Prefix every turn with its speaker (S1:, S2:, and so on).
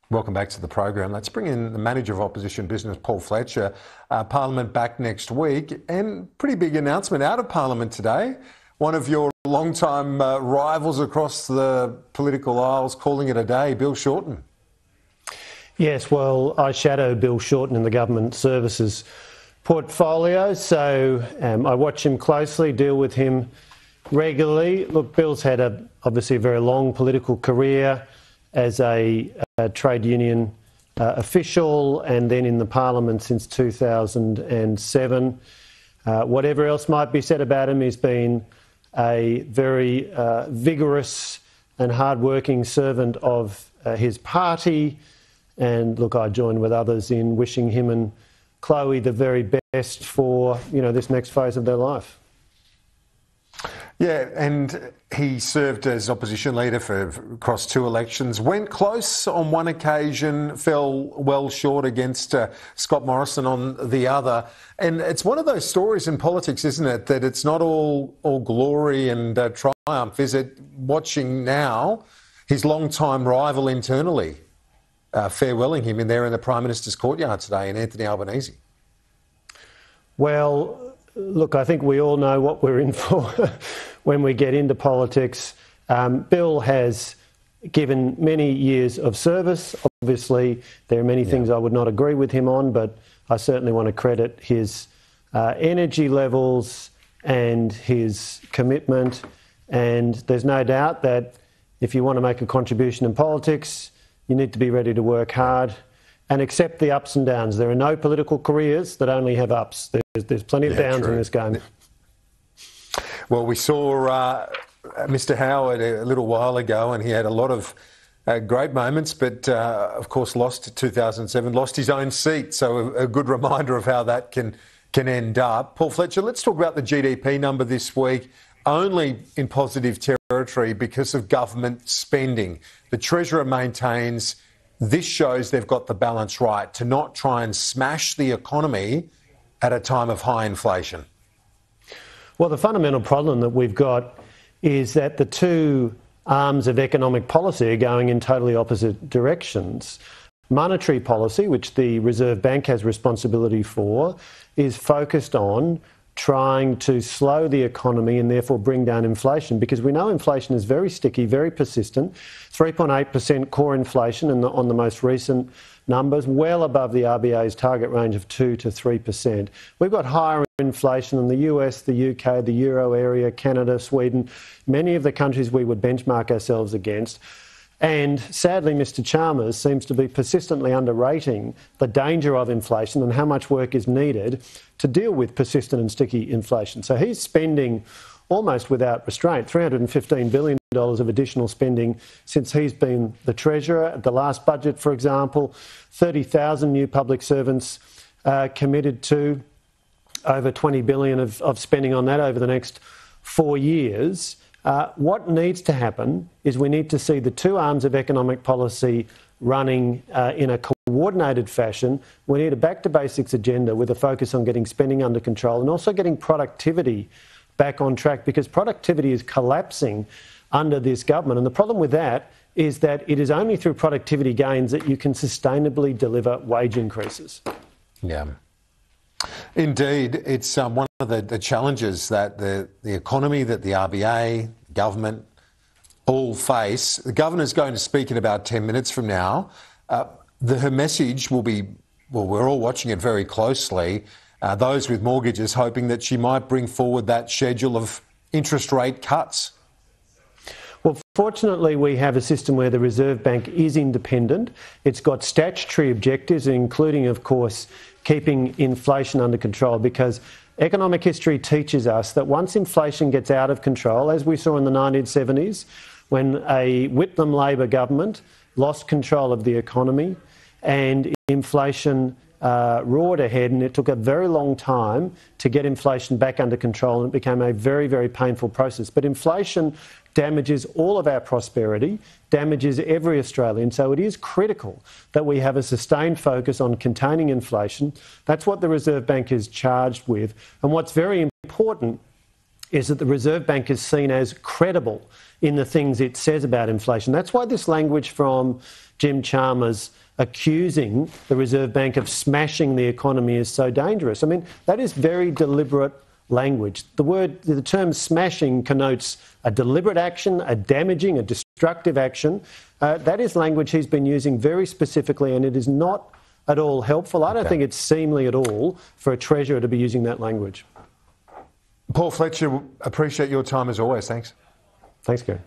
S1: Welcome back to the program. Let's bring in the Manager of Opposition Business, Paul Fletcher. Parliament back next week, and pretty big announcement out of Parliament today. One of your long-time rivals across the political aisles calling it a day, Bill Shorten.
S2: Yes, well, I shadow Bill Shorten in the government services portfolio, so I watch him closely, deal with him regularly. Look, Bill's had obviously a very long political career as a trade union official and then in the Parliament since 2007. Whatever else might be said about him, he's been a very vigorous and hard-working servant of his party. And look, I join with others in wishing him and Chloe the very best for, this next phase of their life.
S1: Yeah, and he served as opposition leader across 2 elections, went close on one occasion, fell well short against Scott Morrison on the other. And it's one of those stories in politics, isn't it, that it's not all glory and triumph, is it? Watching now his long-time rival internally farewelling him in the Prime Minister's courtyard today in Anthony Albanese.
S2: Well, look, I think we all know what we're in for when we get into politics. Bill has given many years of service. Obviously, there are many things I would not agree with him on, but I certainly want to credit his energy levels and his commitment. And there's no doubt that if you want to make a contribution in politics, you need to be ready to work hard and accept the ups and downs. There are no political careers that only have ups. There's plenty of downs in this game.
S1: Well, we saw Mr Howard a little while ago, and he had a lot of great moments, but of course lost 2007, lost his own seat. So a good reminder of how that can end up. Paul Fletcher, let's talk about the GDP number this week. Only in positive territory because of government spending. The Treasurer maintains this shows they've got the balance right to not try and smash the economy at a time of high inflation.
S2: Well, the fundamental problem that we've got is that the two arms of economic policy are going in totally opposite directions. Monetary policy, which the Reserve Bank has responsibility for, is focused on trying to slow the economy and therefore bring down inflation, because we know inflation is very sticky, very persistent. 3.8% core inflation on the most recent numbers, well above the RBA's target range of 2 to 3%. We've got higher inflation in the US, the UK, the Euro area, Canada, Sweden, many of the countries we would benchmark ourselves against. And sadly, Mr Chalmers seems to be persistently underrating the danger of inflation and how much work is needed to deal with persistent and sticky inflation. So he's spending almost without restraint, $315 billion of additional spending since he's been the Treasurer. At the last budget, for example, 30,000 new public servants committed to, over $20 billion of spending on that over the next 4 years. What needs to happen is we need to see the two arms of economic policy running in a coordinated fashion. We need a back-to-basics agenda with a focus on getting spending under control and also getting productivity back on track, because productivity is collapsing under this government. And the problem with that is that it is only through productivity gains that you can sustainably deliver wage increases.
S1: Yeah. Indeed, it's one of the challenges that the economy, that the RBA, government all face. The Governor's going to speak in about 10 minutes from now. Her message will be, well, we're all watching it very closely, those with mortgages hoping that she might bring forward that schedule of interest rate cuts.
S2: Well, fortunately, we have a system where the Reserve Bank is independent. It's got statutory objectives, including, of course, keeping inflation under control, because economic history teaches us that once inflation gets out of control, as we saw in the 1970s, when a Whitlam Labor government lost control of the economy and inflation roared ahead, and it took a very long time to get inflation back under control, and it became a very, very painful process. But inflation damages all of our prosperity, damages every Australian. So it is critical that we have a sustained focus on containing inflation. That's what the Reserve Bank is charged with. And what's very important is that the Reserve Bank is seen as credible in the things it says about inflation. That's why this language from Jim Chalmers accusing the Reserve Bank of smashing the economy is so dangerous. I mean, that is very deliberate language. The term smashing connotes a deliberate action, a damaging, a destructive action. That is language he's been using very specifically, and it is not at all helpful. I don't think it's seemly at all for a Treasurer to be using that language.
S1: Paul Fletcher, appreciate your time as always. Thanks.
S2: Thanks, Gary.